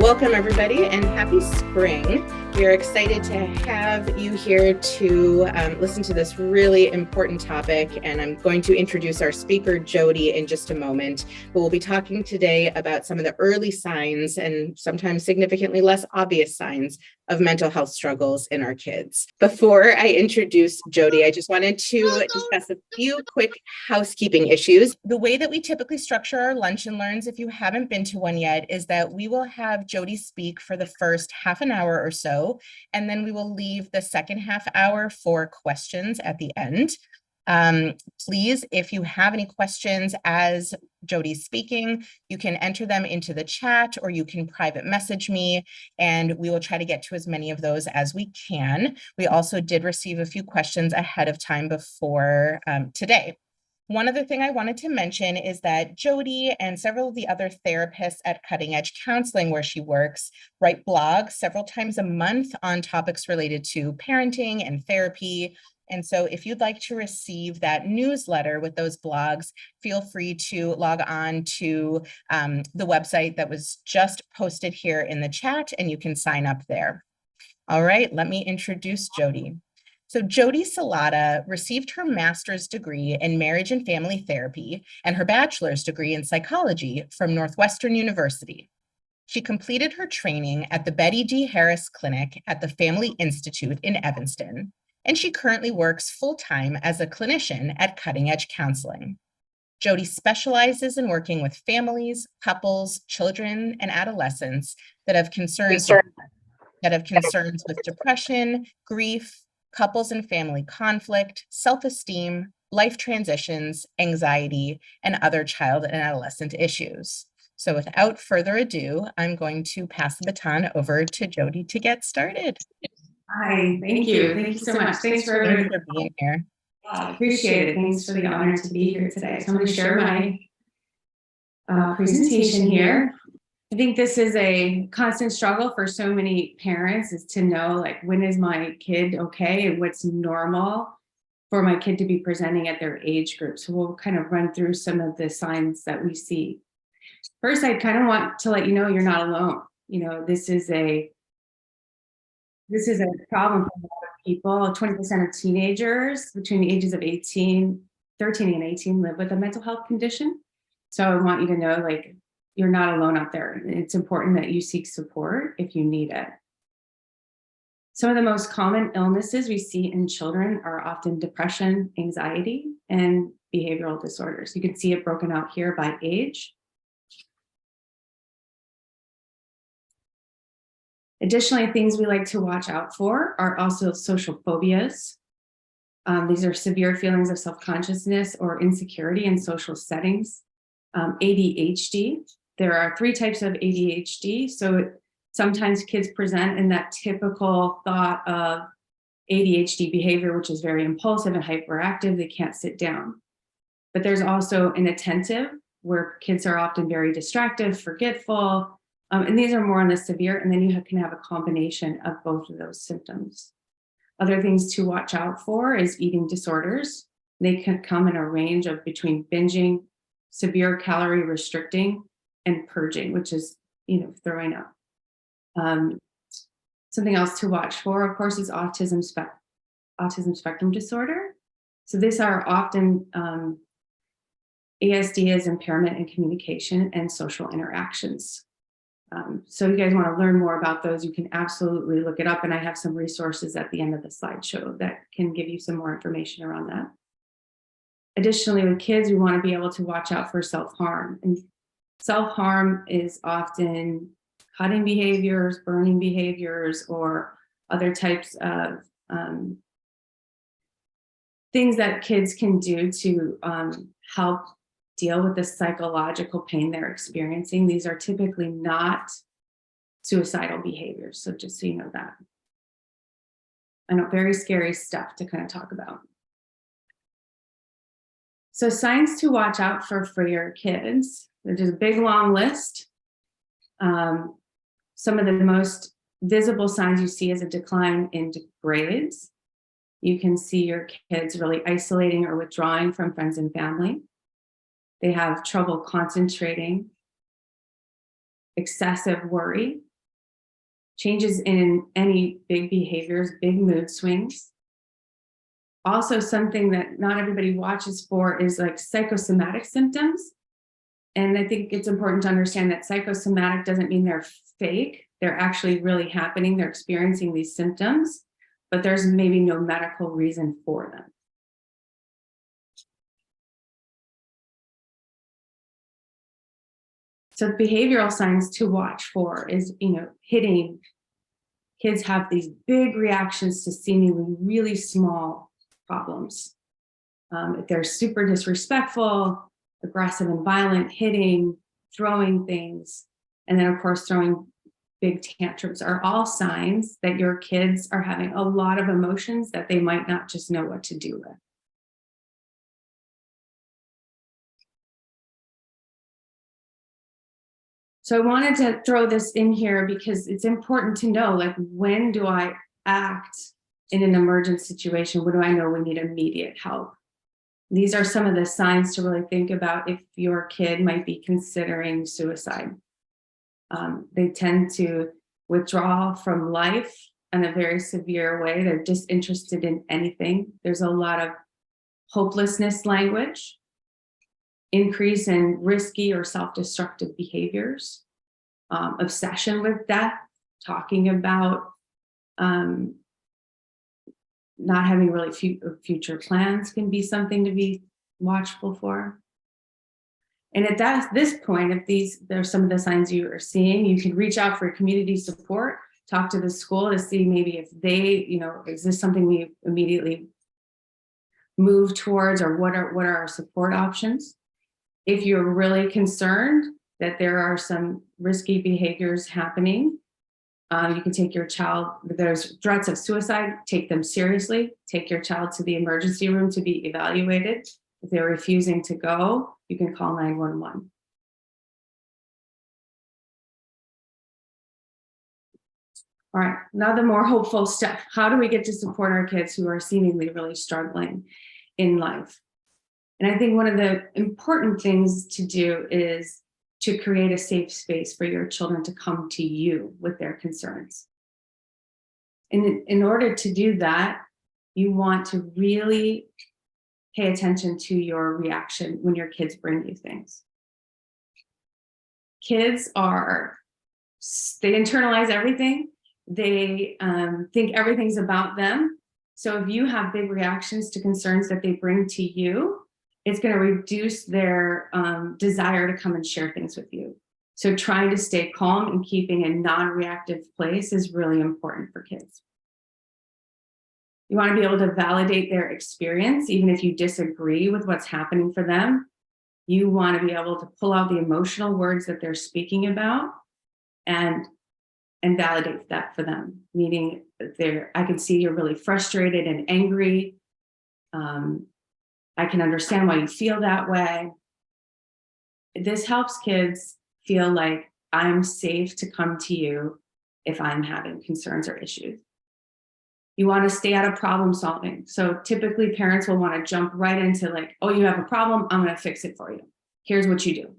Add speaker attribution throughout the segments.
Speaker 1: Welcome, everybody, and happy spring. We are excited to have you here to listen to this really important topic, and I'm going to introduce our speaker, Jodi, in just a moment. But we'll be talking today about some of the early signs and sometimes significantly less obvious signs of mental health struggles in our kids. Before I introduce Jodi, I just wanted to discuss a few quick housekeeping issues. The way that we typically structure our lunch and learns, if you haven't been to one yet, is that we will have Jodi speak for the first half an hour or so, and then we will leave the second half hour for questions at the end. Please, if you have any questions as Jodi's speaking, you can enter them into the chat or you can private message me, and we will try to get to as many of those as we can. We also did receive a few questions ahead of time before today. One other thing I wanted to mention is that Jodi and several of the other therapists at Cutting Edge Counseling, where she works, write blogs several times a month on topics related to parenting and therapy. And so if you'd like to receive that newsletter with those blogs, feel free to log on to the website that was just posted here in the chat, and you can sign up there. All right, let me introduce Jodi. So Jodi Salata received her master's degree in marriage and family therapy and her bachelor's degree in psychology from Northwestern University. She completed her training at the Betty D. Harris Clinic at the Family Institute in Evanston, and she currently works full-time as a clinician at Cutting Edge Counseling. Jodi specializes in working with families, couples, children, and adolescents that have concerns with depression, grief, couples and family conflict, self-esteem, life transitions, anxiety, and other child and adolescent issues. So without further ado, I'm going to pass the baton over to Jodi to get started.
Speaker 2: Hi, thank you. Thank you so much. Thanks for
Speaker 1: being here.
Speaker 2: Appreciate it. Thanks for the honor to be here today. So I'm going to share my presentation here. I think this is a constant struggle for so many parents, is to know, like, when is my kid okay and what's normal for my kid to be presenting at their age group. So we'll kind of run through some of the signs that we see. First, I kind of want to let you know you're not alone. You know, this is a problem for a lot of people. 20% of teenagers between the ages of 13 and 18 live with a mental health condition. So I want you to know, like, you're not alone out there. It's important that you seek support if you need it. Some of the most common illnesses we see in children are often depression, anxiety, and behavioral disorders. You can see it broken out here by age. Additionally, things we like to watch out for are also social phobias. These are severe feelings of self-consciousness or insecurity in social settings. ADHD. There are 3 types of ADHD. So sometimes kids present in that typical thought of ADHD behavior, which is very impulsive and hyperactive. They can't sit down. But there's also inattentive, where kids are often very distracted, forgetful. And these are more on the severe, and then you can have a combination of both of those symptoms. Other things to watch out for is eating disorders. They can come in a range of between binging, severe calorie restricting, and purging, which is, throwing up. Something else to watch for, of course, is autism spectrum disorder. So these are often ASD is impairment in communication and social interactions. So you guys want to learn more about those, you can absolutely look it up, and I have some resources at the end of the slideshow that can give you some more information around that. Additionally, with kids, we want to be able to watch out for self-harm. And self-harm is often cutting behaviors, burning behaviors, or other types of things that kids can do to help deal with the psychological pain they're experiencing. These are typically not suicidal behaviors. So just so you know that. I know, very scary stuff to kind of talk about. So signs to watch out for your kids. There's a big long list. Some of the most visible signs you see is a decline in grades. You can see your kids really isolating or withdrawing from friends and family. They have trouble concentrating, excessive worry, changes in any big behaviors, big mood swings. Also, something that not everybody watches for is like psychosomatic symptoms. And I think it's important to understand that psychosomatic doesn't mean they're fake. They're actually really happening. They're experiencing these symptoms, but there's maybe no medical reason for them. So behavioral signs to watch for is, hitting. Kids have these big reactions to seemingly really small problems. If they're super disrespectful, aggressive and violent, hitting, throwing things, and then of course throwing big tantrums are all signs that your kids are having a lot of emotions that they might not just know what to do with. So I wanted to throw this in here because it's important to know, like, when do I act in an emergent situation? When do I know we need immediate help? These are some of the signs to really think about if your kid might be considering suicide. They tend to withdraw from life in a very severe way. They're disinterested in anything. There's a lot of hopelessness language, increase in risky or self-destructive behaviors, obsession with death, talking about not having really future plans can be something to be watchful for. And at this point, if there's some of the signs you are seeing, you can reach out for community support, talk to the school to see maybe if they, is this something we immediately move towards, or what are our support options? If you're really concerned that there are some risky behaviors happening, you can take your child, there's threats of suicide, take them seriously, take your child to the emergency room to be evaluated. If they're refusing to go, you can call 911. All right, now the more hopeful stuff. How do we get to support our kids who are seemingly really struggling in life? And I think one of the important things to do is to create a safe space for your children to come to you with their concerns. And in order to do that, you want to really pay attention to your reaction when your kids bring you things. Kids they internalize everything. They think everything's about them. So if you have big reactions to concerns that they bring to you, it's going to reduce their desire to come and share things with you. So trying to stay calm and keeping a non-reactive place is really important for kids. You want to be able to validate their experience, even if you disagree with what's happening for them. You want to be able to pull out the emotional words that they're speaking about and validate that for them. Meaning, I can see you're really frustrated and angry. I can understand why you feel that way. This helps kids feel like I'm safe to come to you if I'm having concerns or issues. You want to stay out of problem solving. So typically parents will want to jump right into like, oh, you have a problem, I'm going to fix it for you. Here's what you do.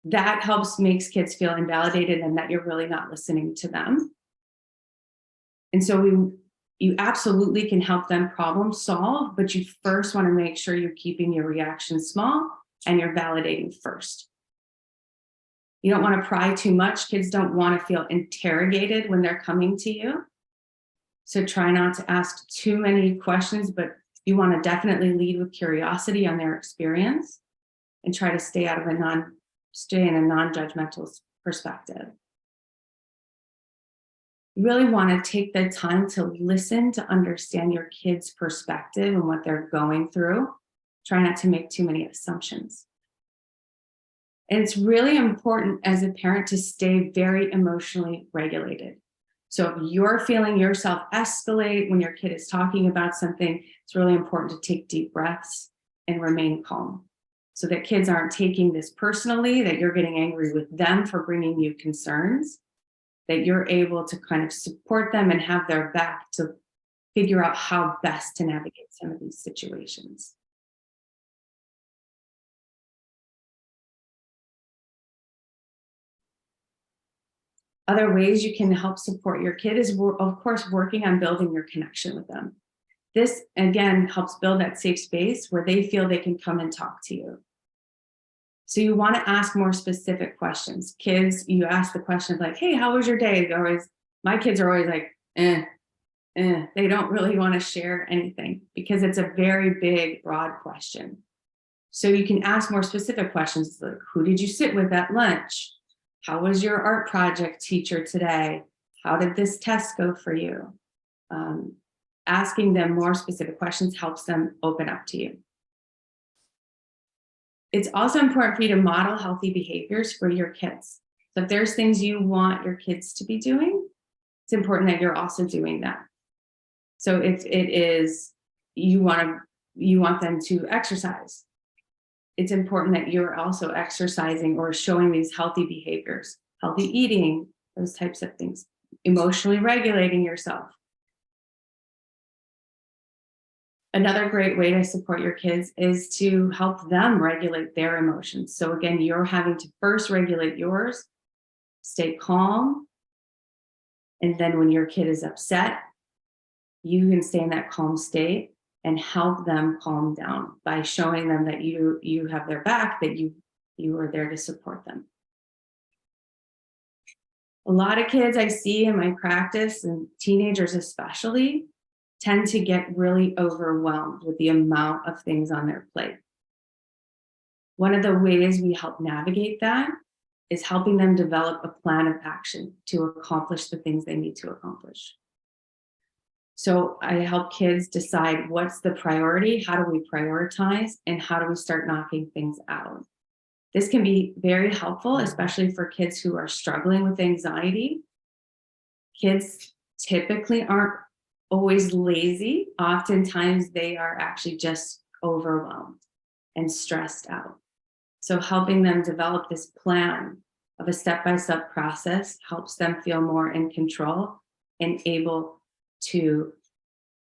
Speaker 2: That makes kids feel invalidated and that you're really not listening to them. And so you absolutely can help them problem solve, but you first want to make sure you're keeping your reactions small and you're validating first. You don't want to pry too much. Kids don't want to feel interrogated when they're coming to you. So try not to ask too many questions, but you want to definitely lead with curiosity on their experience and try to stay in a non-judgmental perspective. You really want to take the time to listen to understand your kid's perspective and what they're going through. Try not to make too many assumptions. And it's really important as a parent to stay very emotionally regulated. So if you're feeling yourself escalate when your kid is talking about something, it's really important to take deep breaths and remain calm so that kids aren't taking this personally, that you're getting angry with them for bringing you concerns, that you're able to kind of support them and have their back to figure out how best to navigate some of these situations. Other ways you can help support your kid is, of course, working on building your connection with them. This, again, helps build that safe space where they feel they can come and talk to you. So you want to ask more specific questions. Kids, you ask the question of like, hey, how was your day? My kids are always like, They don't really want to share anything because it's a very big, broad question. So you can ask more specific questions like, who did you sit with at lunch? How was your art project teacher today? How did this test go for you? Asking them more specific questions helps them open up to you. It's also important for you to model healthy behaviors for your kids. So if there's things you want your kids to be doing, it's important that you're also doing that. So if it is, you want them to exercise, it's important that you're also exercising or showing these healthy behaviors, healthy eating, those types of things, emotionally regulating yourself. Another great way to support your kids is to help them regulate their emotions. So again, you're having to first regulate yours, stay calm. And then when your kid is upset, you can stay in that calm state and help them calm down by showing them that you have their back, that you are there to support them. A lot of kids I see in my practice, and teenagers especially, tend to get really overwhelmed with the amount of things on their plate. One of the ways we help navigate that is helping them develop a plan of action to accomplish the things they need to accomplish. So I help kids decide what's the priority, how do we prioritize, and how do we start knocking things out. This can be very helpful, especially for kids who are struggling with anxiety. Kids typically aren't always lazy. Oftentimes they are actually just overwhelmed and stressed out. So helping them develop this plan of a step-by-step process helps them feel more in control and able to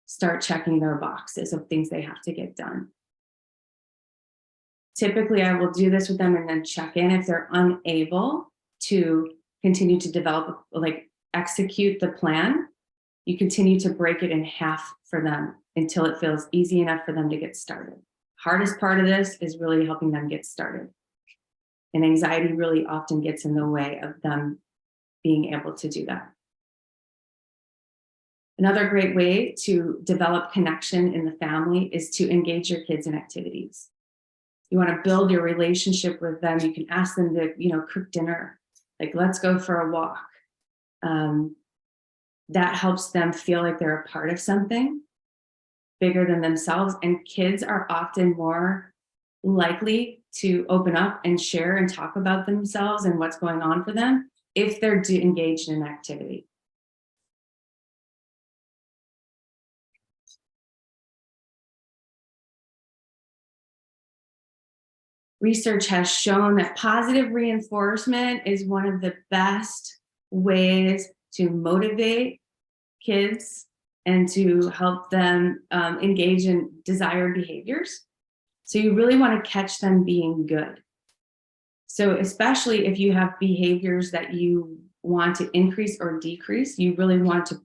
Speaker 2: start checking their boxes of things they have to get done. Typically, I will do this with them and then check in if they're unable to continue to develop, like execute the plan. You continue to break it in half for them until it feels easy enough for them to get started. Hardest part of this is really helping them get started. And anxiety really often gets in the way of them being able to do that. Another great way to develop connection in the family is to engage your kids in activities. You want to build your relationship with them. You can ask them to, cook dinner, like let's go for a walk. That helps them feel like they're a part of something bigger than themselves. And kids are often more likely to open up and share and talk about themselves and what's going on for them if they're engaged in an activity. Research has shown that positive reinforcement is one of the best ways to motivate kids and to help them engage in desired behaviors. So you really want to catch them being good. So especially if you have behaviors that you want to increase or decrease, you really want to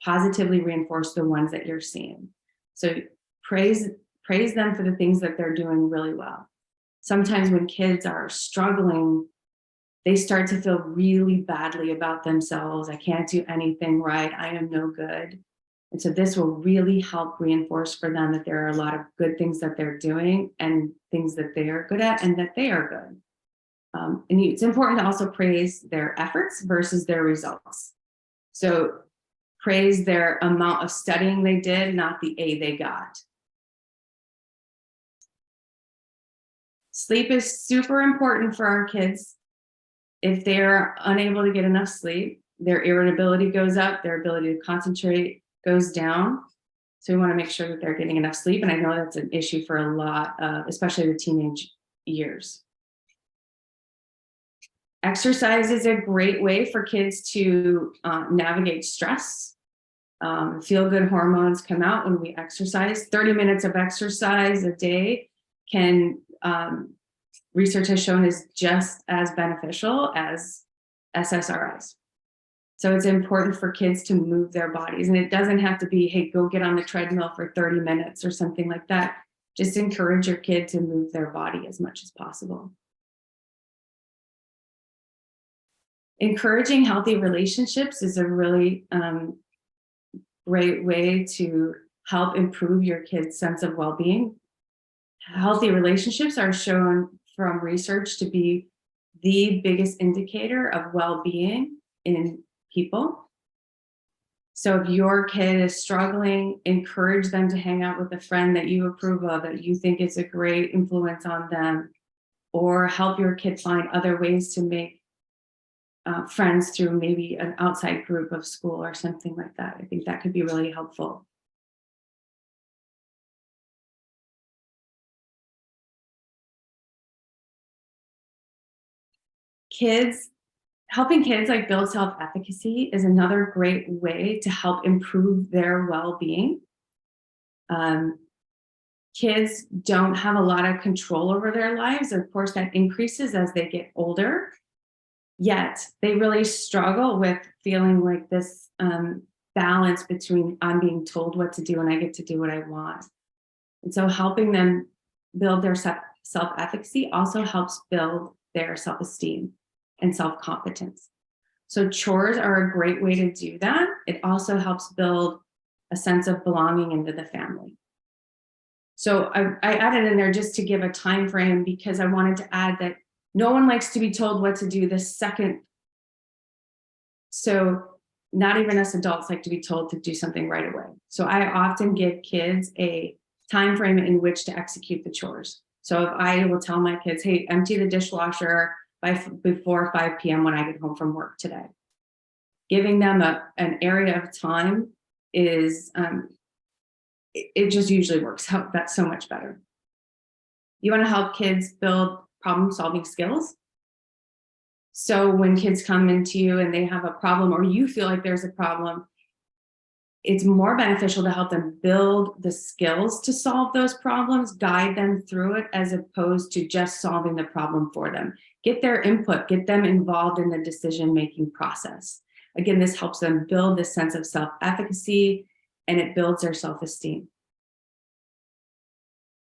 Speaker 2: positively reinforce the ones that you're seeing. So praise them for the things that they're doing really well. Sometimes when kids are struggling, they start to feel really badly about themselves. I can't do anything right. I am no good. And so this will really help reinforce for them that there are a lot of good things that they're doing and things that they are good at and that they are good. And it's important to also praise their efforts versus their results. So praise their amount of studying they did, not the A they got. Sleep is super important for our kids. If they're unable to get enough sleep, their irritability goes up, their ability to concentrate goes down. So we want to make sure that they're getting enough sleep. And I know that's an issue for a lot, especially the teenage years. Exercise is a great way for kids to navigate stress. Feel-good hormones come out when we exercise. 30 minutes of exercise a day can, research has shown, is just as beneficial as SSRIs. So it's important for kids to move their bodies. And it doesn't have to be, hey, go get on the treadmill for 30 minutes or something like that. Just encourage your kid to move their body as much as possible. Encouraging healthy relationships is a really great way to help improve your kid's sense of well-being. Healthy relationships are shown from research to be the biggest indicator of well-being in people. So if your kid is struggling, encourage them to hang out with a friend that you approve of, that you think is a great influence on them, or help your kid find other ways to make friends through maybe an outside group of school or something like that. I think that could be really helpful. Helping kids like build self-efficacy is another great way to help improve their well-being. Kids don't have a lot of control over their lives. Of course, that increases as they get older. Yet they really struggle with feeling like this balance between I'm being told what to do and I get to do what I want. And so helping them build their self-efficacy also helps build their self-esteem and self-competence. So chores are a great way to do that. It also helps build a sense of belonging into the family. So I added in there just to give a time frame, because I wanted to add that no one likes to be told what to do the second. So not even us adults like to be told to do something right away. So I often give kids a time frame in which to execute the chores. So if I will tell my kids, hey, empty the dishwasher before 5 p.m. when I get home from work today. Giving them an area of time is, it just usually works out. That's so much better. You want to help kids build problem-solving skills. So when kids come into you and they have a problem, or you feel like there's a problem, it's more beneficial to help them build the skills to solve those problems, guide them through it, as opposed to just solving the problem for them. Get their input, get them involved in the decision-making process. Again, this helps them build this sense of self-efficacy, and it builds their self-esteem.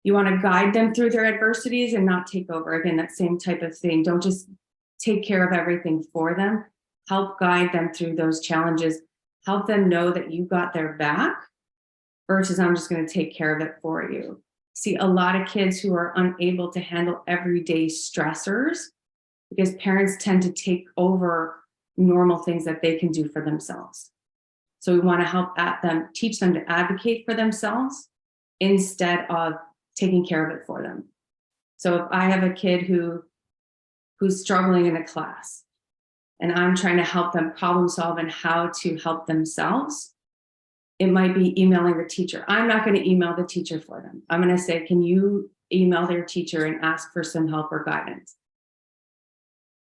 Speaker 2: You want to guide them through their adversities and not take over. Again, that same type of thing. Don't just take care of everything for them. Help guide them through those challenges. Help them know that you got their back versus I'm just going to take care of it for you. See a lot of kids who are unable to handle everyday stressors because parents tend to take over normal things that they can do for themselves. So we want to help them, teach them to advocate for themselves instead of taking care of it for them. So if I have a kid who's struggling in a class and I'm trying to help them problem solve and how to help themselves, it might be emailing the teacher. I'm not going to email the teacher for them. I'm going to say, can you email their teacher and ask for some help or guidance?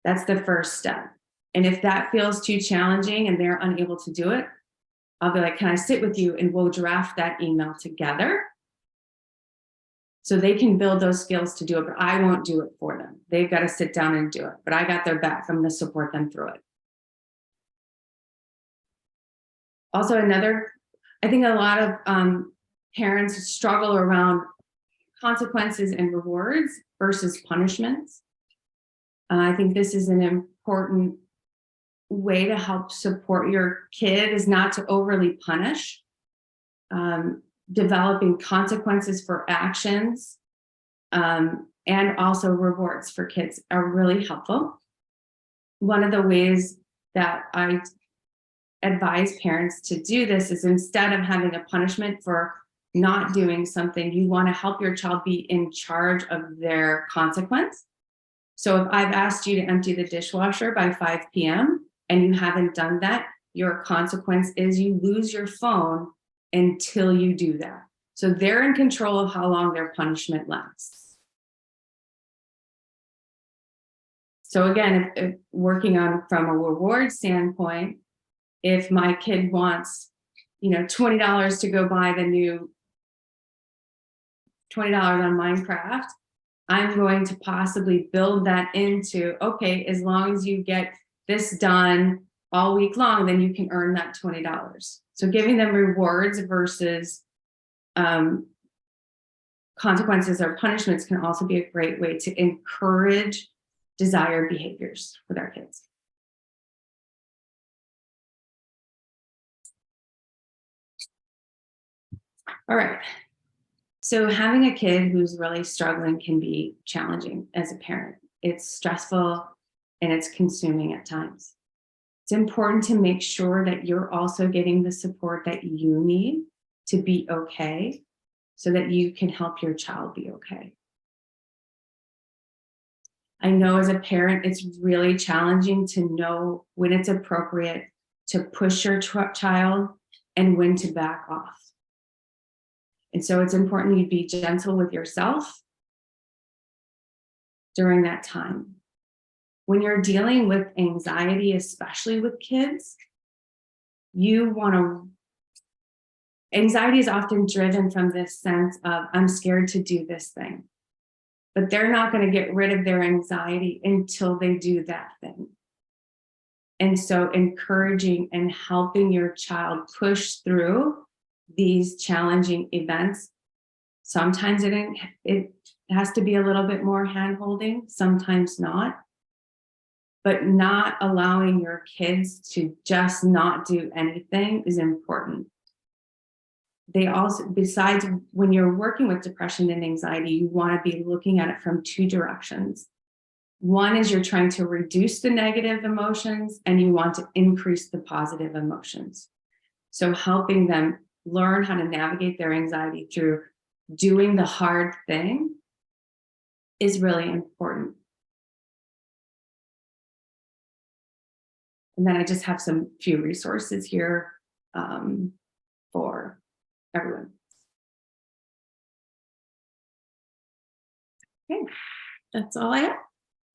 Speaker 2: That's the first step. And if that feels too challenging and they're unable to do it, I'll be like, can I sit with you and we'll draft that email together so they can build those skills to do it, but I won't do it for them. They've got to sit down and do it, but I got their back. I'm going to support them through it. Also, I think a lot of parents struggle around consequences and rewards versus punishments. I think this is an important way to help support your kid, is not to overly punish. Developing consequences for actions and also rewards for kids are really helpful. One of the ways that I advise parents to do this is, instead of having a punishment for not doing something, you want to help your child be in charge of their consequence. So if I've asked you to empty the dishwasher by 5 p.m. and you haven't done that, your consequence is you lose your phone until you do that. So they're in control of how long their punishment lasts. So again, if working on from a reward standpoint, if my kid wants, $20 to go buy the new $20 on Minecraft, I'm going to possibly build that into, okay, as long as you get this done all week long, then you can earn that $20. So giving them rewards versus consequences or punishments can also be a great way to encourage desired behaviors with our kids. All right. So having a kid who's really struggling can be challenging as a parent. It's stressful and it's consuming at times. It's important to make sure that you're also getting the support that you need to be okay so that you can help your child be okay. I know as a parent, it's really challenging to know when it's appropriate to push your child and when to back off. And so it's important you be gentle with yourself during that time. When you're dealing with anxiety, especially with kids, anxiety is often driven from this sense of, I'm scared to do this thing. But they're not going to get rid of their anxiety until they do that thing. And so encouraging and helping your child push through these challenging events, sometimes it has to be a little bit more hand-holding, sometimes not. But not allowing your kids to just not do anything is important. They also, besides when you're working with depression and anxiety, you want to be looking at it from two directions. One is you're trying to reduce the negative emotions and you want to increase the positive emotions. So helping them learn how to navigate their anxiety through doing the hard thing is really important. And then I just have some few resources here for everyone. Okay, that's all I have.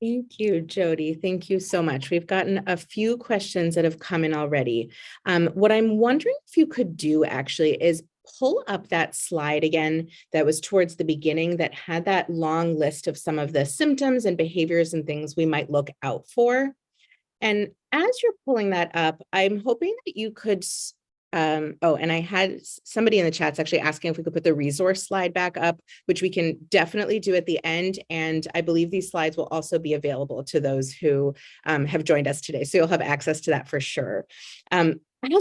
Speaker 1: Thank you, Jodi. Thank you so much. We've gotten a few questions that have come in already. What I'm wondering if you could do actually is pull up that slide again that was towards the beginning that had that long list of some of the symptoms and behaviors and things we might look out for. And as you're pulling that up, I'm hoping that you could, and I had somebody in the chats actually asking if we could put the resource slide back up, which we can definitely do at the end. And I believe these slides will also be available to those who have joined us today. So you'll have access to that for sure. As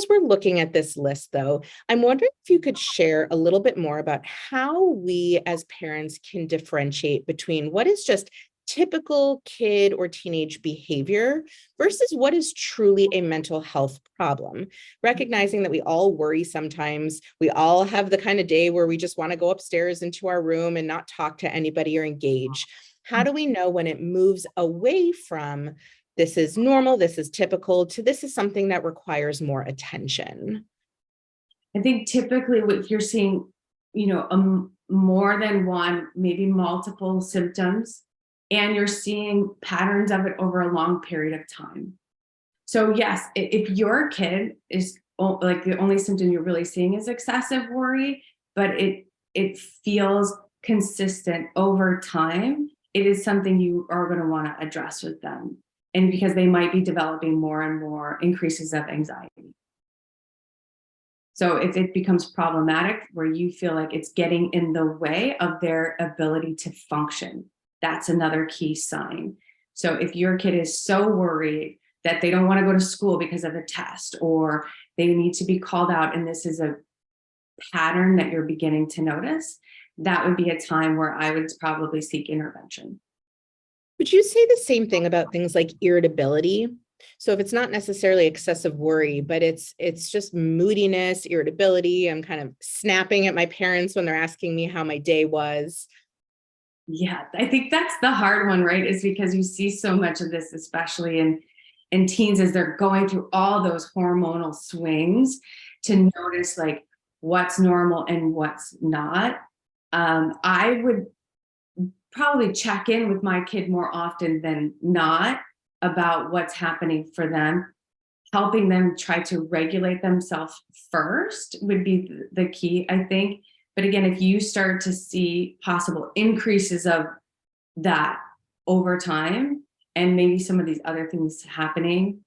Speaker 1: we're looking at this list, though, I'm wondering if you could share a little bit more about how we as parents can differentiate between what is just typical kid or teenage behavior versus what is truly a mental health problem. Recognizing that we all worry sometimes, we all have the kind of day where we just want to go upstairs into our room and not talk to anybody or engage. How do we know when it moves away from this is normal, this is typical, to this is something that requires more attention?
Speaker 2: I think typically what you're seeing, more than one, maybe multiple symptoms, and you're seeing patterns of it over a long period of time. So yes, if your kid is like the only symptom you're really seeing is excessive worry, but it feels consistent over time, it is something you are going to want to address with them. And because they might be developing more and more increases of anxiety. So if it becomes problematic where you feel like it's getting in the way of their ability to function, that's another key sign. So if your kid is so worried that they don't want to go to school because of a test, or they need to be called out, and this is a pattern that you're beginning to notice, that would be a time where I would probably seek intervention.
Speaker 1: Would you say the same thing about things like irritability? So if it's not necessarily excessive worry, but it's just moodiness, irritability, I'm kind of snapping at my parents when they're asking me how my day was.
Speaker 2: Yeah, I think that's the hard one, right? Is because you see so much of this, especially in teens, as they're going through all those hormonal swings, to notice like what's normal and what's not. I would probably check in with my kid more often than not about what's happening for them. Helping them try to regulate themselves first would be the key, I think. But again, if you start to see possible increases of that over time, and maybe some of these other things happening,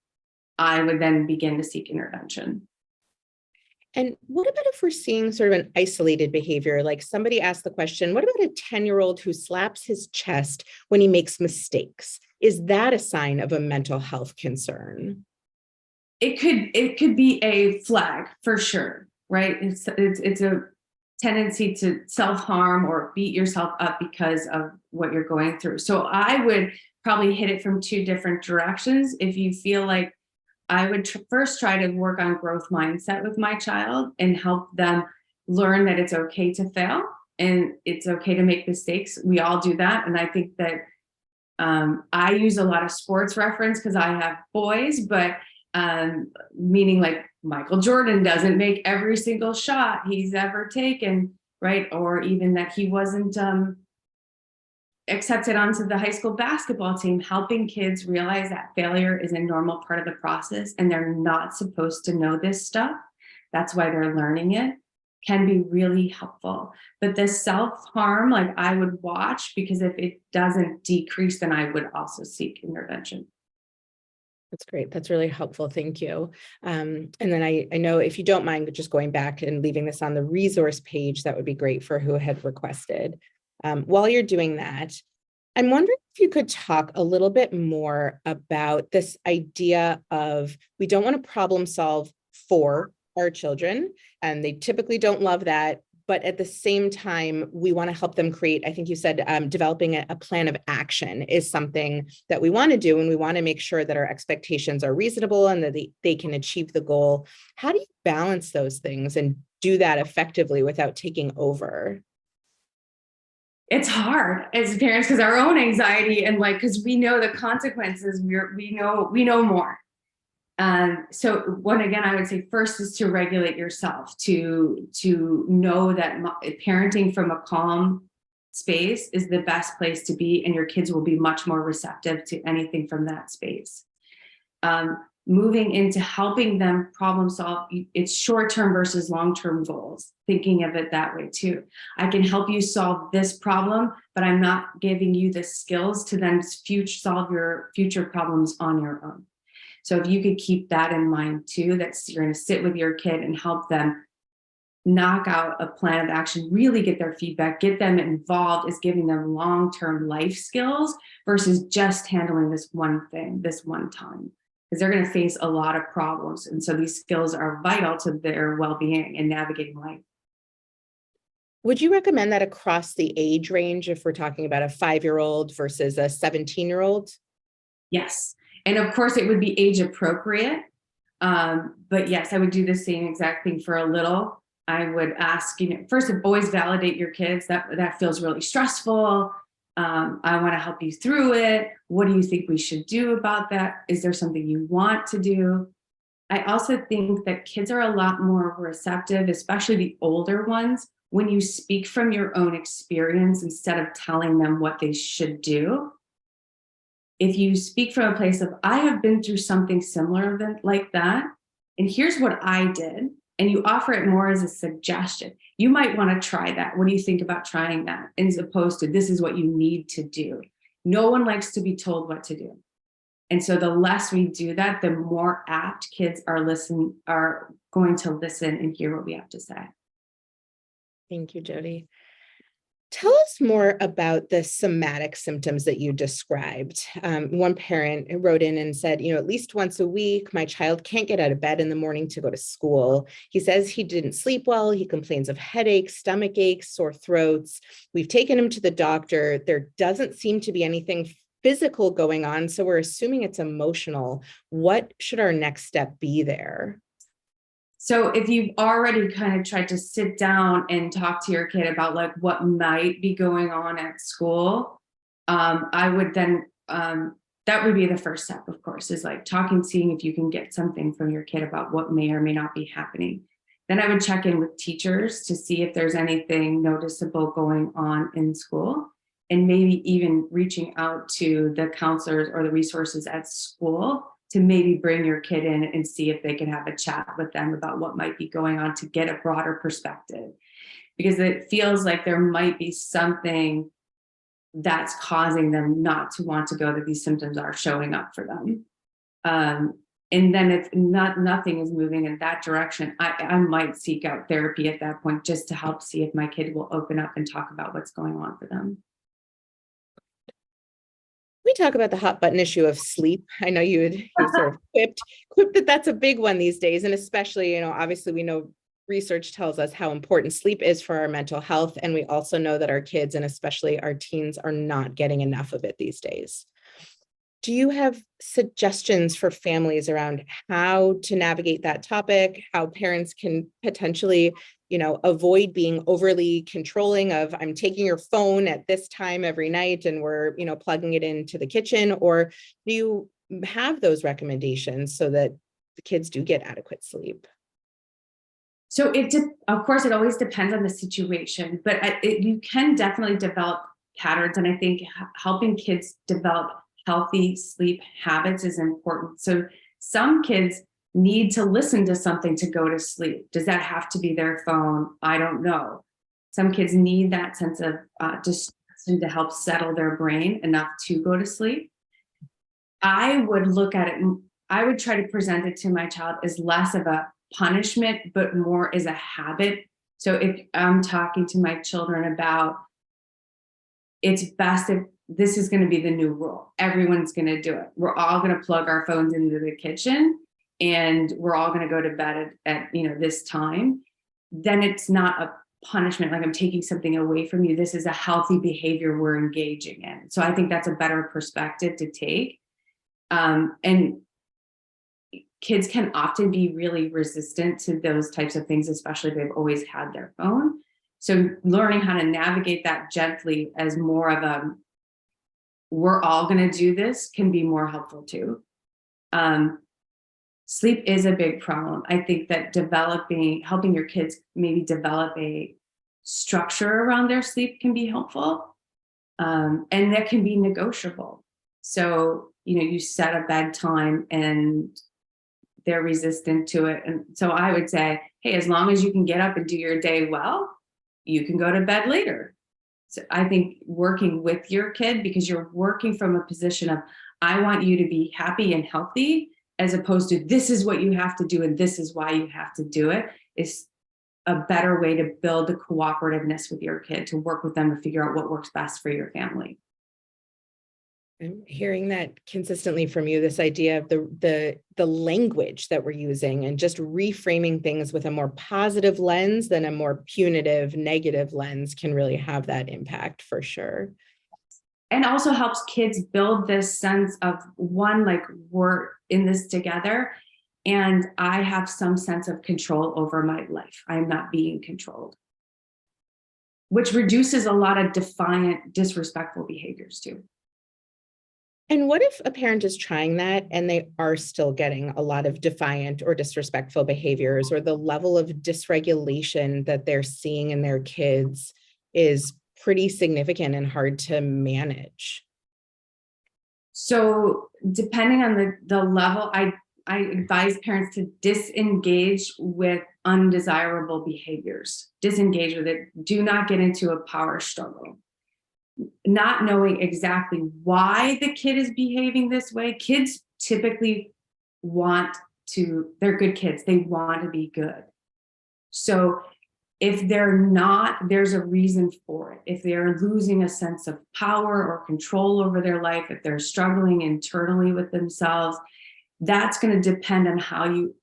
Speaker 2: I would then begin to seek intervention.
Speaker 1: And what about if we're seeing sort of an isolated behavior? Like somebody asked the question, what about a 10-year-old who slaps his chest when he makes mistakes? Is that a sign of a mental health concern?
Speaker 2: It could be a flag for sure, right? It's a tendency to self-harm or beat yourself up because of what you're going through. So I would probably hit it from two different directions. If you feel like, I would first try to work on growth mindset with my child and help them learn that it's okay to fail and it's okay to make mistakes. We all do that. And I think that I use a lot of sports reference because I have boys, but meaning like Michael Jordan doesn't make every single shot he's ever taken, right? Or even that he wasn't accepted onto the high school basketball team, helping kids realize that failure is a normal part of the process and they're not supposed to know this stuff. That's why they're learning it, can be really helpful. But the self-harm, like I would watch, because if it doesn't decrease, then I would also seek intervention.
Speaker 1: That's great. That's really helpful. Thank you. And then I know if you don't mind just going back and leaving this on the resource page, that would be great for who had requested. While you're doing that, I'm wondering if you could talk a little bit more about this idea of we don't want to problem solve for our children, and they typically don't love that. But at the same time, we want to help them create, I think you said, developing a plan of action is something that we want to do. And we want to make sure that our expectations are reasonable and that they can achieve the goal. How do you balance those things and do that effectively without taking over?
Speaker 2: It's hard as parents because our own anxiety and like, because we know the consequences, we know more. So what, again, I would say first is to regulate yourself, to know that parenting from a calm space is the best place to be, and your kids will be much more receptive to anything from that space. Moving into helping them problem solve, it's short-term versus long-term goals, thinking of it that way too. I can help you solve this problem, but I'm not giving you the skills to then solve your future problems on your own. So if you could keep that in mind too, that's you're going to sit with your kid and help them knock out a plan of action, really get their feedback, get them involved, is giving them long-term life skills versus just handling this one thing, this one time. Because they're going to face a lot of problems. And so these skills are vital to their well-being and navigating life.
Speaker 1: Would you recommend that across the age range if we're talking about a 5-year-old versus a 17-year-old?
Speaker 2: Yes. And of course, it would be age appropriate. But yes, I would do the same exact thing for a little. I would ask, first, always validate your kids. That feels really stressful. I want to help you through it. What do you think we should do about that? Is there something you want to do? I also think that kids are a lot more receptive, especially the older ones, when you speak from your own experience instead of telling them what they should do. If you speak from a place of, I have been through something similar like that, and here's what I did, and you offer it more as a suggestion. You might want to try that. What do you think about trying that? As opposed to, this is what you need to do. No one likes to be told what to do. And so the less we do that, the more apt kids are going to listen and hear what we have to say.
Speaker 1: Thank you, Jodi. Tell us more about the somatic symptoms that you described. One parent wrote in and said, at least once a week, my child can't get out of bed in the morning to go to school. He says he didn't sleep well. He complains of headaches, stomach aches, sore throats. We've taken him to the doctor. There doesn't seem to be anything physical going on, so we're assuming it's emotional. What should our next step be there?
Speaker 2: So if you've already kind of tried to sit down and talk to your kid about like what might be going on at school, I would then, that would be the first step, of course, is like talking, seeing if you can get something from your kid about what may or may not be happening. Then I would check in with teachers to see if there's anything noticeable going on in school, and maybe even reaching out to the counselors or the resources at school to maybe bring your kid in and see if they can have a chat with them about what might be going on to get a broader perspective. Because it feels like there might be something that's causing them not to want to go, that these symptoms are showing up for them. And then if nothing is moving in that direction, I might seek out therapy at that point just to help see if my kid will open up and talk about what's going on for them.
Speaker 1: We talk about the hot button issue of sleep. I know you sort of quipped that that's a big one these days. And especially, obviously we know research tells us how important sleep is for our mental health. And we also know that our kids and especially our teens are not getting enough of it these days. Do you have suggestions for families around how to navigate that topic, how parents can potentially, avoid being overly controlling of I'm taking your phone at this time every night and we're, plugging it into the kitchen? Or do you have those recommendations so that the kids do get adequate sleep?
Speaker 2: So of course, it always depends on the situation, but you can definitely develop patterns. And I think helping kids develop healthy sleep habits is important. So some kids need to listen to something to go to sleep. Does that have to be their phone? I don't know. Some kids need that sense of distraction to help settle their brain enough to go to sleep. I would look at it and I would try to present it to my child as less of a punishment, but more as a habit. So if I'm talking to my children about it's best if this is going to be the new rule, everyone's going to do it. We're all going to plug our phones into the kitchen and we're all going to go to bed at this time. Then it's not a punishment, like I'm taking something away from you. This is a healthy behavior we're engaging in. So I think that's a better perspective to take. And kids can often be really resistant to those types of things, especially if they've always had their phone. So learning how to navigate that gently as more of a, we're all going to do this, can be more helpful too. Sleep is a big problem. I think that helping your kids maybe develop a structure around their sleep can be helpful. And that can be negotiable. So, you set a bedtime and they're resistant to it. And so I would say, hey, as long as you can get up and do your day well, you can go to bed later. So I think working with your kid, because you're working from a position of, I want you to be happy and healthy, as opposed to this is what you have to do and this is why you have to do it, is a better way to build the cooperativeness with your kid, to work with them to figure out what works best for your family.
Speaker 1: I'm hearing that consistently from you, this idea of the language that we're using and just reframing things with a more positive lens than a more punitive, negative lens can really have that impact for sure.
Speaker 2: And also helps kids build this sense of one, like we're in this together and I have some sense of control over my life. I'm not being controlled, which reduces a lot of defiant, disrespectful behaviors too.
Speaker 1: And what if a parent is trying that and they are still getting a lot of defiant or disrespectful behaviors, or the level of dysregulation that they're seeing in their kids is pretty significant and hard to manage?
Speaker 2: So depending on the level, I advise parents to disengage with undesirable behaviors. Disengage with it. Do not get into a power struggle. Not knowing exactly why the kid is behaving this way. Kids typically they're good kids. They want to be good. So if they're not, there's a reason for it. If they're losing a sense of power or control over their life, if they're struggling internally with themselves, that's going to depend on how you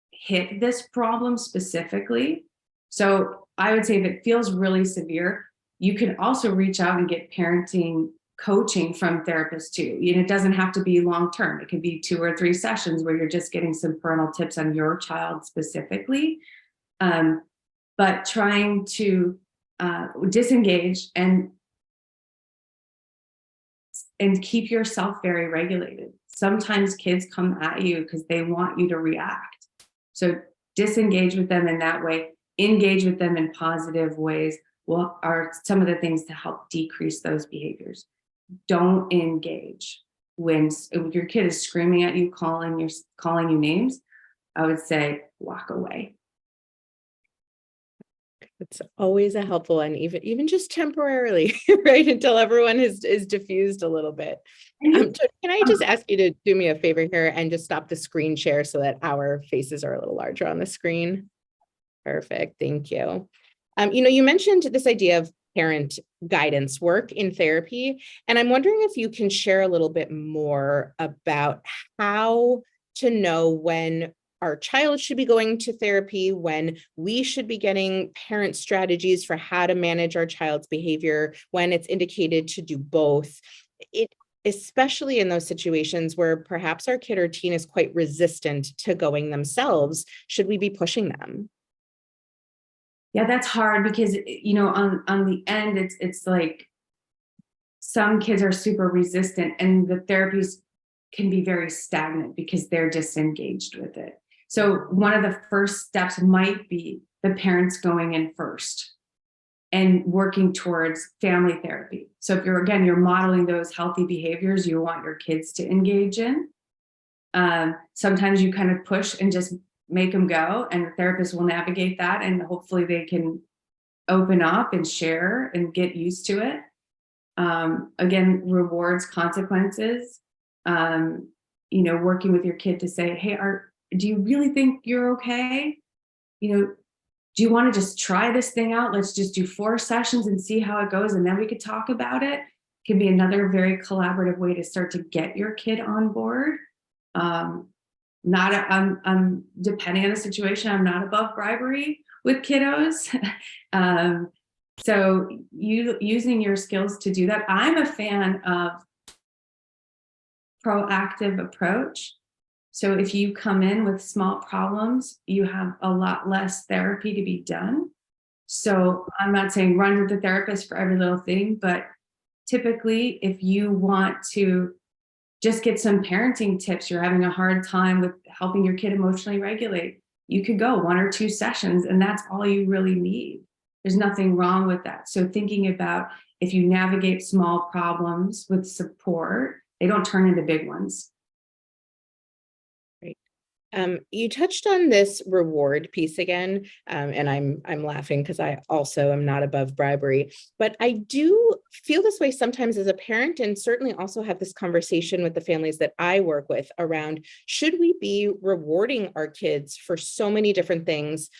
Speaker 2: hit this problem specifically. So I would say if it feels really severe, you can also reach out and get parenting coaching from therapists too. It doesn't have to be long-term. It could be 2 or 3 sessions where you're just getting some parental tips on your child specifically. But trying to disengage and keep yourself very regulated. Sometimes kids come at you because they want you to react. So disengage with them in that way, engage with them in positive ways are some of the things to help decrease those behaviors. Don't engage. When your kid is screaming at you, calling you names, I would say walk away.
Speaker 1: It's always a helpful one, even just temporarily, right? Until everyone is diffused a little bit. So can I just ask you to do me a favor here and just stop the screen share so that our faces are a little larger on the screen? Perfect. Thank you. You mentioned this idea of parent guidance work in therapy, and I'm wondering if you can share a little bit more about how to know when our child should be going to therapy, when we should be getting parent strategies for how to manage our child's behavior, when it's indicated to do both. It Especially in those situations where perhaps our kid or teen is quite resistant to going themselves, should we be pushing them?
Speaker 2: Yeah, that's hard because, on the end, it's like some kids are super resistant and the therapies can be very stagnant because they're disengaged with it. So one of the first steps might be the parents going in first and working towards family therapy. So if you're modeling those healthy behaviors you want your kids to engage in, sometimes you kind of push and just make them go, and the therapist will navigate that, and hopefully they can open up and share and get used to it. Again, rewards, consequences, working with your kid to say, hey, do you really think you're okay? Do you want to just try this thing out? Let's just do 4 sessions and see how it goes, and then we could talk about it. Can be another very collaborative way to start to get your kid on board. I'm depending on the situation, I'm not above bribery with kiddos. So using your skills to do that. I'm a fan of proactive approach. So if you come in with small problems, you have a lot less therapy to be done. So I'm not saying run to the therapist for every little thing, but typically if you want to just get some parenting tips, you're having a hard time with helping your kid emotionally regulate, you could go 1 or 2 sessions and that's all you really need. There's nothing wrong with that. So thinking about if you navigate small problems with support, they don't turn into big ones.
Speaker 1: Right. You touched on this reward piece again, and I'm laughing because I also am not above bribery, but I do feel this way sometimes as a parent, and certainly also have this conversation with the families that I work with around, should we be rewarding our kids for so many different things?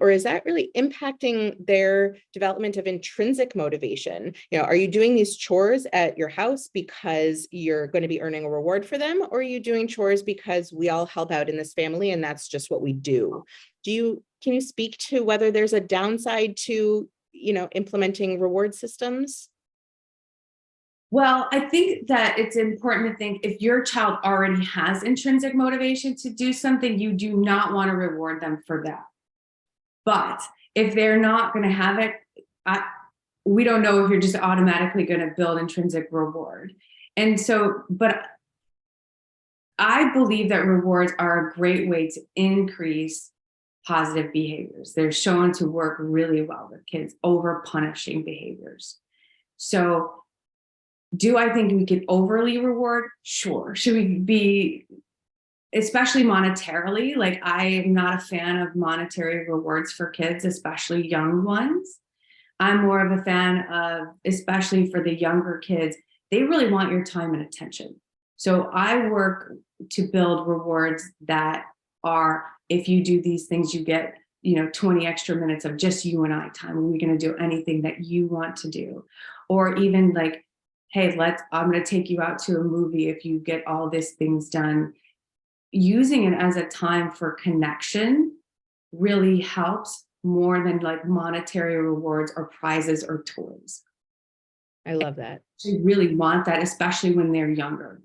Speaker 1: Or is that really impacting their development of intrinsic motivation? Are you doing these chores at your house because you're going to be earning a reward for them? Or are you doing chores because we all help out in this family and that's just what we do? Can you speak to whether there's a downside to, implementing reward systems?
Speaker 2: Well, I think that it's important to think if your child already has intrinsic motivation to do something, you do not want to reward them for that. But if they're not going to have it, we don't know if you're just automatically going to build intrinsic reward. And so, but I believe that rewards are a great way to increase positive behaviors. They're shown to work really well with kids over punishing behaviors. So do I think we could overly reward? Sure. Should we be, especially monetarily? Like, I am not a fan of monetary rewards for kids, especially young ones. I'm more of a fan of, especially for the younger kids, they really want your time and attention. So I work to build rewards that are, if you do these things, you get 20 extra minutes of just you and I time. Are we going to do anything that you want to do? Or even like, hey, I'm going to take you out to a movie if you get all these things done. Using it as a time for connection really helps more than like monetary rewards or prizes or toys.
Speaker 1: I love that.
Speaker 2: You really want that, especially when they're younger.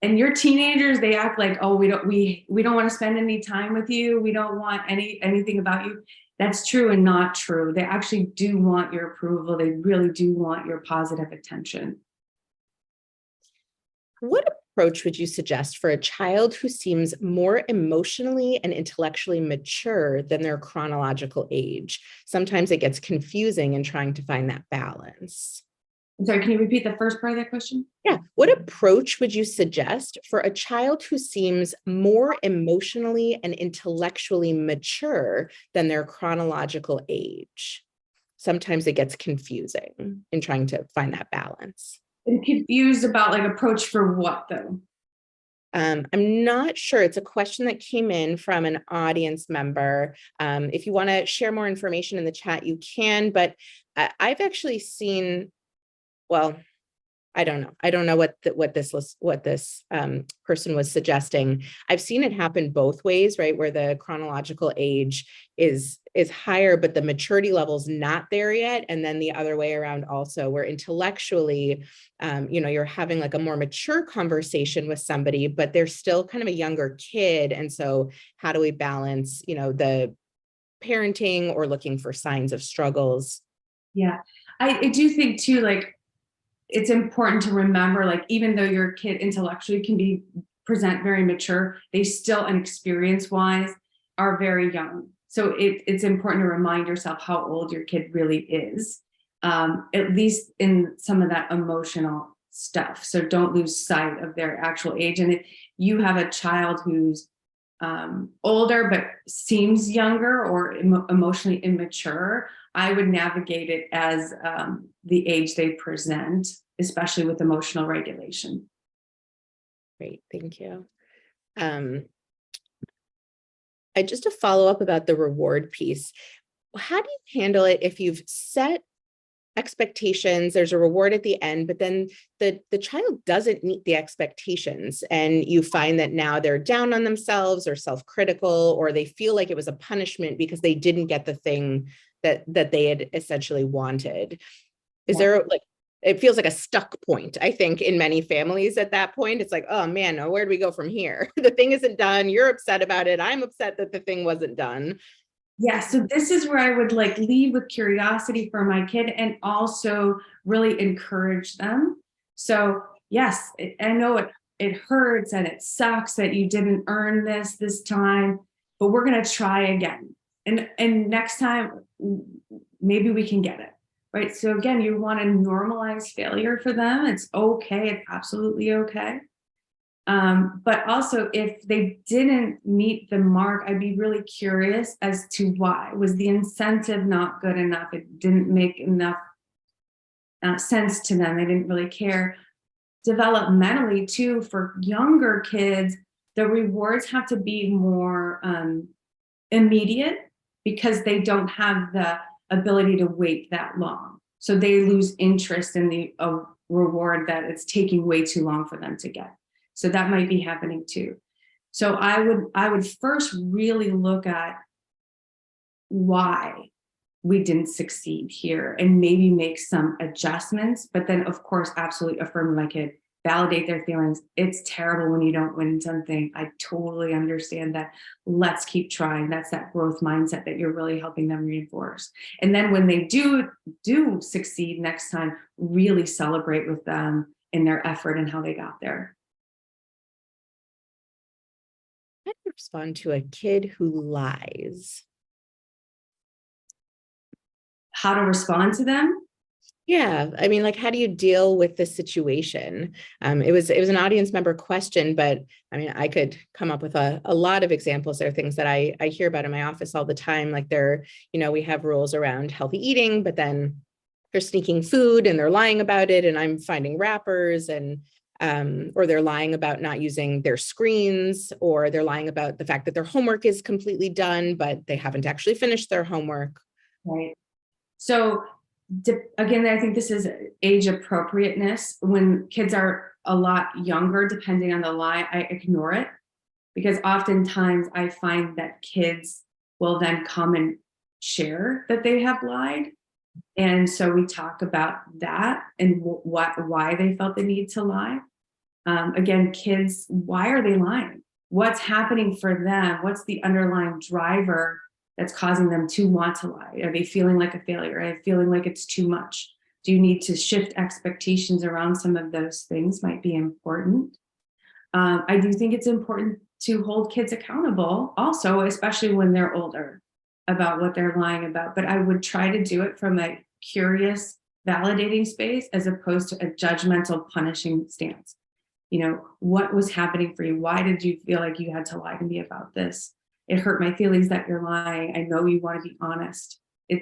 Speaker 2: And your teenagers, they act like, oh, we don't want to spend any time with you. We don't want anything about you. That's true and not true. They actually do want your approval. They really do want your positive attention.
Speaker 1: What approach would you suggest for a child who seems more emotionally and intellectually mature than their chronological age? Sometimes it gets confusing in trying to find that balance.
Speaker 2: I'm sorry, can you repeat the first part of that question?
Speaker 1: Yeah. What approach would you suggest for a child who seems more emotionally and intellectually mature than their chronological age? sometimes it gets confusing in trying to find that balance.
Speaker 2: I'm confused about like approach for what though?
Speaker 1: I'm not sure. It's a question that came in from an audience member. If you want to share more information in the chat, you can, but I've actually seen, well, I don't know. I don't know what this person was suggesting. I've seen it happen both ways, right? Where the chronological age is higher, but the maturity level's not there yet. And then the other way around also, where intellectually, you're having like a more mature conversation with somebody, but they're still kind of a younger kid. And so how do we balance, the parenting or looking for signs of struggles?
Speaker 2: Yeah, I do think too, like, it's important to remember, like, even though your kid intellectually can present very mature, they still, and experience wise, are very young. So it's important to remind yourself how old your kid really is, at least in some of that emotional stuff. So don't lose sight of their actual age. And if you have a child who's older but seems younger or emotionally immature, I would navigate it as the age they present, especially with emotional regulation.
Speaker 1: Great, thank you. Just to follow up about the reward piece, how do you handle it if you've set expectations, there's a reward at the end, but then the child doesn't meet the expectations and you find that now they're down on themselves or self-critical, or they feel like it was a punishment because they didn't get the thing that they had essentially wanted? Is there like, it feels like a stuck point, I think, in many families at that point. It's like, oh man, no, where do we go from here? The thing isn't done. You're upset about it. I'm upset that the thing wasn't done.
Speaker 2: Yeah, so this is where I would like lead with curiosity for my kid and also really encourage them. So yes, I know it hurts and it sucks that you didn't earn this time, but we're gonna try again. And next time, maybe we can get it, right? So again, you want to normalize failure for them. It's okay, it's absolutely okay. But also, if they didn't meet the mark, I'd be really curious as to why. Was the incentive not good enough? It didn't make enough sense to them. They didn't really care. Developmentally, too, for younger kids, the rewards have to be more immediate because they don't have the ability to wait that long. So they lose interest in the reward that it's taking way too long for them to get. So that might be happening too. So I would first really look at why we didn't succeed here and maybe make some adjustments, but then of course, absolutely affirm my kid, validate their feelings. It's terrible when you don't win something. I totally understand that. Let's keep trying. That's that growth mindset that you're really helping them reinforce. And then when they do succeed next time, really celebrate with them in their effort and how they got there.
Speaker 1: How do you respond to a kid who lies?
Speaker 2: How to respond to them?
Speaker 1: Yeah, I mean, like, how do you deal with the situation? It was an audience member question, but I mean, I could come up with a lot of examples. There are things that I hear about in my office all the time. Like we have rules around healthy eating, but then they're sneaking food and they're lying about it, and I'm finding wrappers, and or they're lying about not using their screens, or they're lying about the fact that their homework is completely done, but they haven't actually finished their homework.
Speaker 2: Right. So again, I think this is age appropriateness. When kids are a lot younger, depending on the lie, I ignore it because oftentimes I find that kids will then come and share that they have lied. And so we talk about that and why they felt the need to lie. Again, kids, why are they lying? What's happening for them? What's the underlying driver that's causing them to want to lie? Are they feeling like a failure? Are they feeling like it's too much? Do you need to shift expectations around some of those things? Might be important. I do think it's important to hold kids accountable also, especially when they're older, about what they're lying about. But I would try to do it from a curious, validating space as opposed to a judgmental, punishing stance. What was happening for you? Why did you feel like you had to lie to me about this? It hurt my feelings that you're lying. I know you want to be honest.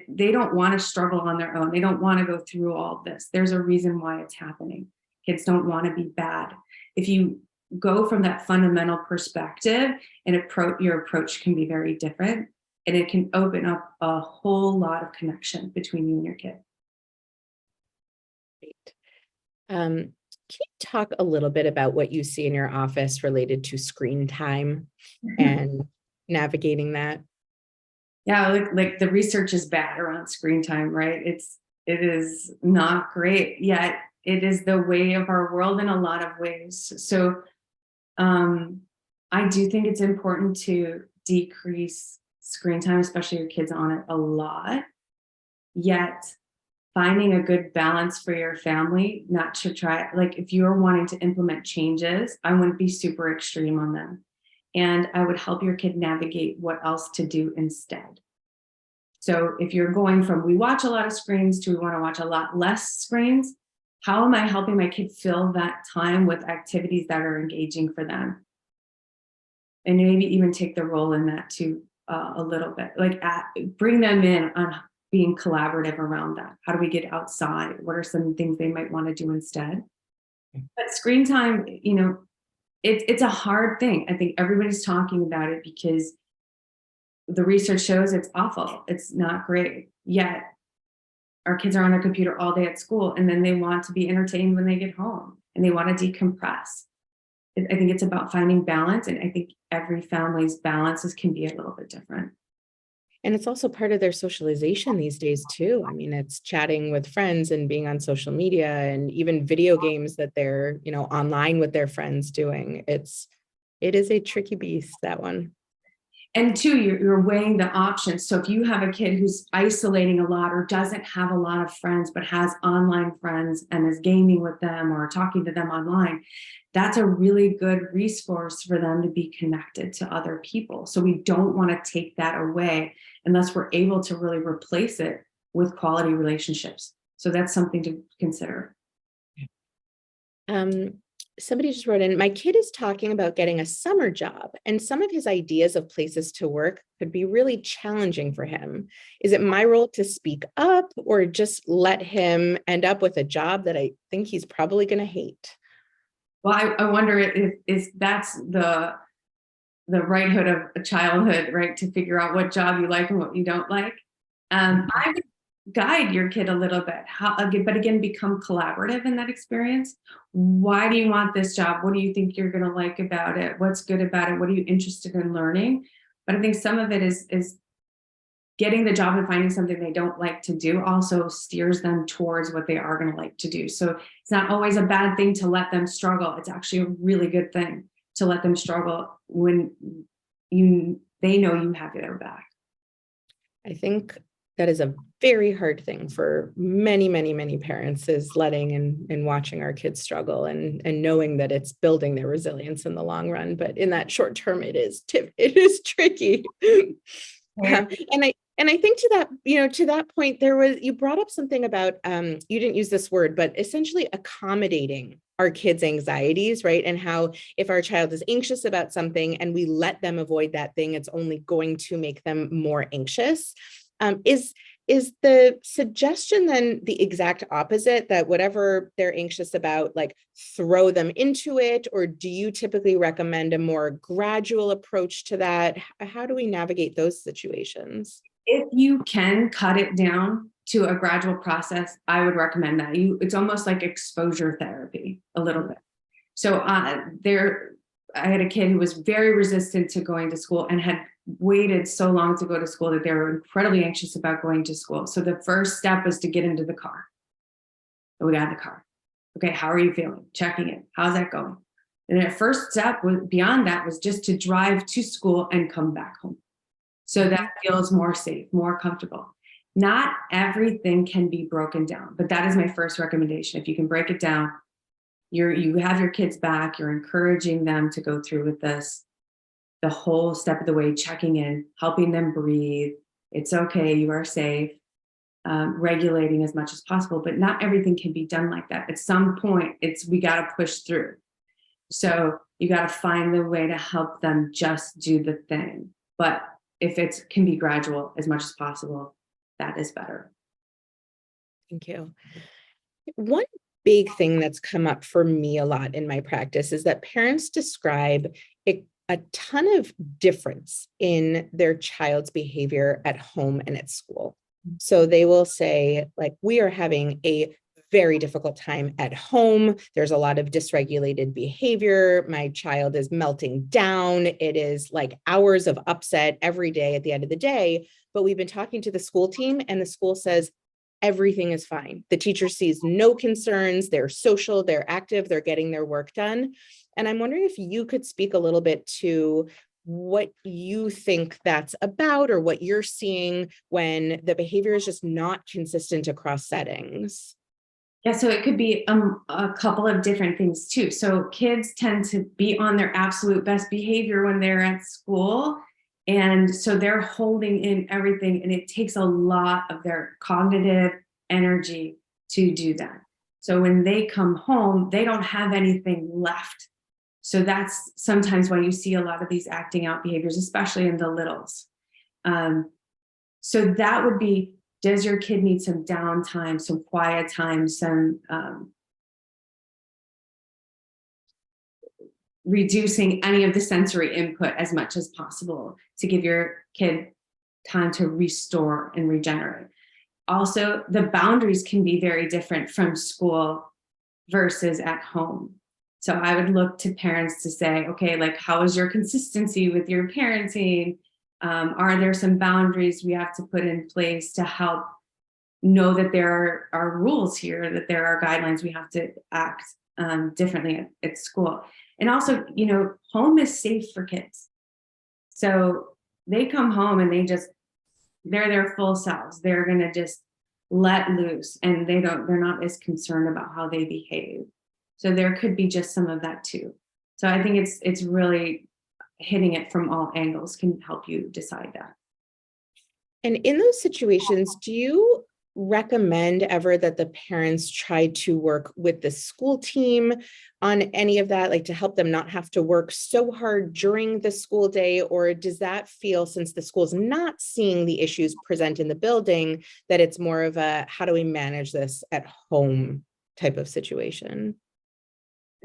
Speaker 2: They don't want to struggle on their own. They don't want to go through all this. There's a reason why it's happening. Kids don't want to be bad. If you go from that fundamental perspective, and your approach can be very different, and it can open up a whole lot of connection between you and your kid.
Speaker 1: Great. Can you talk a little bit about what you see in your office related to screen time and navigating that?
Speaker 2: Yeah, like the research is bad around screen time, right? It is not great, yet it is the way of our world in a lot of ways. So I do think it's important to decrease screen time, especially your kids on it a lot, yet finding a good balance for your family, not to try, like if you're wanting to implement changes, I wouldn't be super extreme on them. And I would help your kid navigate what else to do instead. So if you're going from, we watch a lot of screens to we want to watch a lot less screens, how am I helping my kid fill that time with activities that are engaging for them? And maybe even take the role in that too, a little bit, like bring them in on being collaborative around that. How do we get outside? What are some things they might want to do instead? But screen time, it's a hard thing. I think everybody's talking about it because the research shows it's awful. It's not great. Yet our kids are on their computer all day at school, and then they want to be entertained when they get home and they want to decompress. I think it's about finding balance. And I think every family's balances can be a little bit different.
Speaker 1: And it's also part of their socialization these days too. I mean, it's chatting with friends and being on social media and even video games that they're, online with their friends doing. It is a tricky beast, that one.
Speaker 2: And two, you're weighing the options. So if you have a kid who's isolating a lot or doesn't have a lot of friends, but has online friends and is gaming with them or talking to them online, that's a really good resource for them to be connected to other people. So we don't want to take that away unless we're able to really replace it with quality relationships. So that's something to consider.
Speaker 1: Somebody just wrote in, my kid is talking about getting a summer job, and some of his ideas of places to work could be really challenging for him. Is it my role to speak up or just let him end up with a job that I think he's probably going to hate?
Speaker 2: Well, I wonder if that's the righthood of a childhood, right? To figure out what job you like and what you don't like. I would guide your kid a little bit, but again, become collaborative in that experience. Why do you want this job? What do you think you're going to like about it? What's good about it? What are you interested in learning? But I think some of it is getting the job and finding something they don't like to do also steers them towards what they are going to like to do. So it's not always a bad thing to let them struggle. It's actually a really good thing to let them struggle when they know you have their back.
Speaker 1: I think that is a very hard thing for many, many, many parents, is letting and watching our kids struggle and knowing that it's building their resilience in the long run. But in that short term, it is tricky. And I think to that point, you brought up something about, you didn't use this word, but essentially accommodating our kids' anxieties, right? And how if our child is anxious about something and we let them avoid that thing, it's only going to make them more anxious. Is the suggestion then the exact opposite, that whatever they're anxious about, like throw them into it? Or do you typically recommend a more gradual approach to that? How do we navigate those situations?
Speaker 2: If you can cut it down to a gradual process, I would recommend that. It's almost like exposure therapy a little bit. So I had a kid who was very resistant to going to school and had waited so long to go to school that they were incredibly anxious about going to school. So the first step was to get into the car. So we got in the car. Okay, how are you feeling? Checking it. How's that going? And the first step beyond that was just to drive to school and come back home. So that feels more safe, more comfortable. Not everything can be broken down, but that is my first recommendation. If you can break it down, you have your kids back, you're encouraging them to go through with this the whole step of the way, checking in, helping them breathe. It's okay, you are safe, regulating as much as possible, but not everything can be done like that. At some point, we got to push through. So you got to find the way to help them just do the thing. But if it can be gradual as much as possible, that is better.
Speaker 1: Thank you. One big thing that's come up for me a lot in my practice is that parents describe a ton of difference in their child's behavior at home and at school. So they will say, like, we are having a very difficult time at home. There's a lot of dysregulated behavior. My child is melting down. It is like hours of upset every day at the end of the day. But we've been talking to the school team, and the school says, everything is fine. The teacher sees no concerns. They're social, they're active, they're getting their work done. And I'm wondering if you could speak a little bit to what you think that's about, or what you're seeing when the behavior is just not consistent across settings.
Speaker 2: Yeah, so it could be a couple of different things too. So kids tend to be on their absolute best behavior when they're at school. And so they're holding in everything, and it takes a lot of their cognitive energy to do that. So when they come home, they don't have anything left. So that's sometimes why you see a lot of these acting out behaviors, especially in the littles. So that would be, does your kid need some downtime, some quiet time, some reducing any of the sensory input as much as possible to give your kid time to restore and regenerate. Also, the boundaries can be very different from school versus at home. So I would look to parents to say, okay, like, how is your consistency with your parenting? Are there some boundaries we have to put in place to help know that there are rules here, that there are guidelines, we have to act differently at school. And also, home is safe for kids. So they come home and they're their full selves. They're going to just let loose, and they're not as concerned about how they behave. So there could be just some of that too. So I think it's really hitting it from all angles can help you decide that.
Speaker 1: And in those situations, do you recommend ever that the parents try to work with the school team on any of that, like to help them not have to work so hard during the school day? Or does that feel, since the school's not seeing the issues present in the building, that it's more of a, how do we manage this at home type of situation?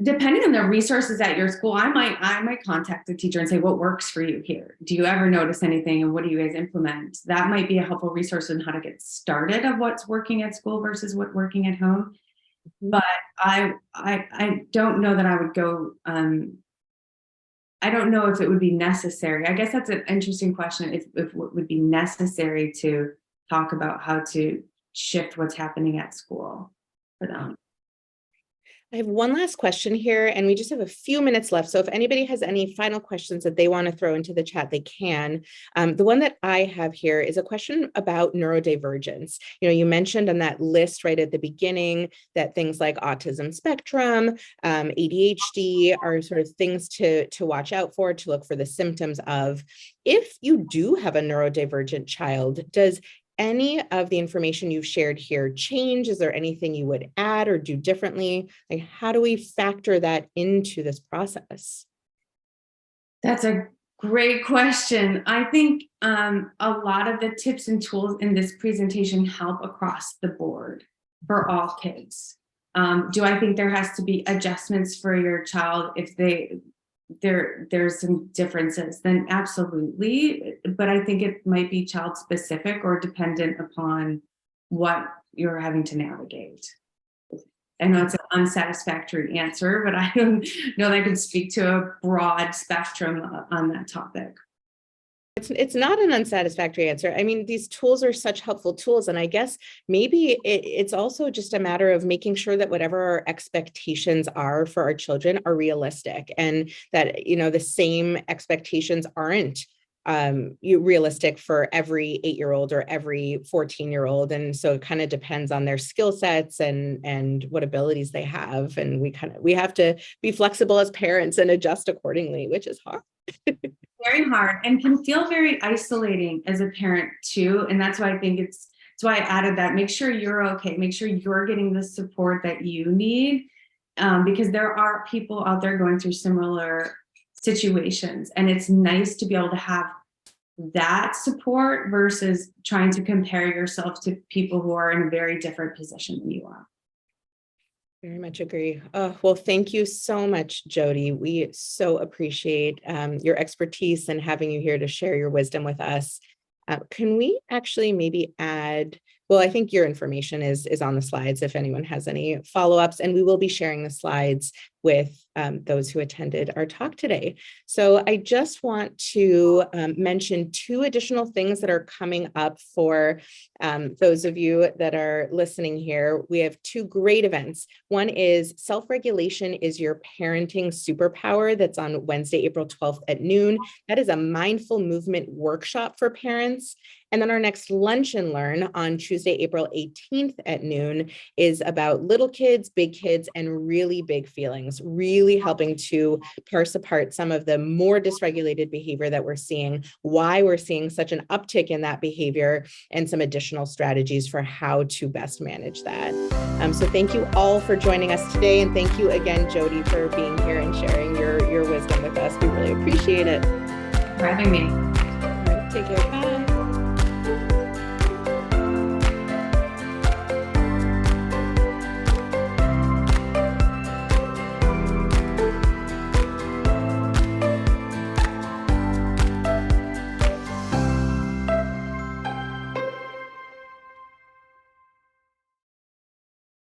Speaker 2: Depending on the resources at your school, I might contact the teacher and say, what works for you here? Do you ever notice anything, and what do you guys implement? That might be a helpful resource on how to get started of what's working at school versus what's working at home. Mm-hmm. But I don't know that I would go, I don't know if it would be necessary. I guess that's an interesting question, if it would be necessary to talk about how to shift what's happening at school for them.
Speaker 1: I have one last question here, and we just have a few minutes left. So if anybody has any final questions that they want to throw into the chat, they can. The one that I have here is a question about neurodivergence. You mentioned on that list right at the beginning that things like autism spectrum, ADHD are sort of things to watch out for, to look for the symptoms of. If you do have a neurodivergent child, does any of the information you've shared here change? Is there anything you would add or do differently? Like, how do we factor that into this process?
Speaker 2: That's a great question. I think a lot of the tips and tools in this presentation help across the board for all kids. Do I think there has to be adjustments for your child if there's some differences? Then absolutely, but I think it might be child specific or dependent upon what you're having to navigate. I know it's an unsatisfactory answer, but I don't know that I can speak to a broad spectrum on that topic.
Speaker 1: It's not an unsatisfactory answer. I mean, these tools are such helpful tools. And I guess maybe it's also just a matter of making sure that whatever our expectations are for our children are realistic, and that, the same expectations aren't realistic for every 8-year-old or every 14-year-old. And so it kind of depends on their skill sets and what abilities they have. And we have to be flexible as parents and adjust accordingly, which is hard.
Speaker 2: Very hard, and can feel very isolating as a parent too. And that's why I think that's why I added that. Make sure you're okay. Make sure you're getting the support that you need, because there are people out there going through similar situations, and it's nice to be able to have that support versus trying to compare yourself to people who are in a very different position than you are.
Speaker 1: Very much agree. Oh, well, thank you so much, Jodi. We so appreciate your expertise and having you here to share your wisdom with us. Can we actually maybe add, well, I think your information is on the slides if anyone has any follow-ups, and we will be sharing the slides with those who attended our talk today. So I just want to mention 2 additional things that are coming up for those of you that are listening here. We have 2 great events. One is Self-Regulation is Your Parenting Superpower. That's on Wednesday, April 12th at noon. That is a mindful movement workshop for parents. And then our next Lunch and Learn on Tuesday, April 18th at noon is about little kids, big kids, and really big feelings, really helping to parse apart some of the more dysregulated behavior that we're seeing, why we're seeing such an uptick in that behavior, and some additional strategies for how to best manage that. So thank you all for joining us today. And thank you again, Jodi, for being here and sharing your wisdom with us. We really appreciate it.
Speaker 2: For having me.
Speaker 1: All right, take care. Bye.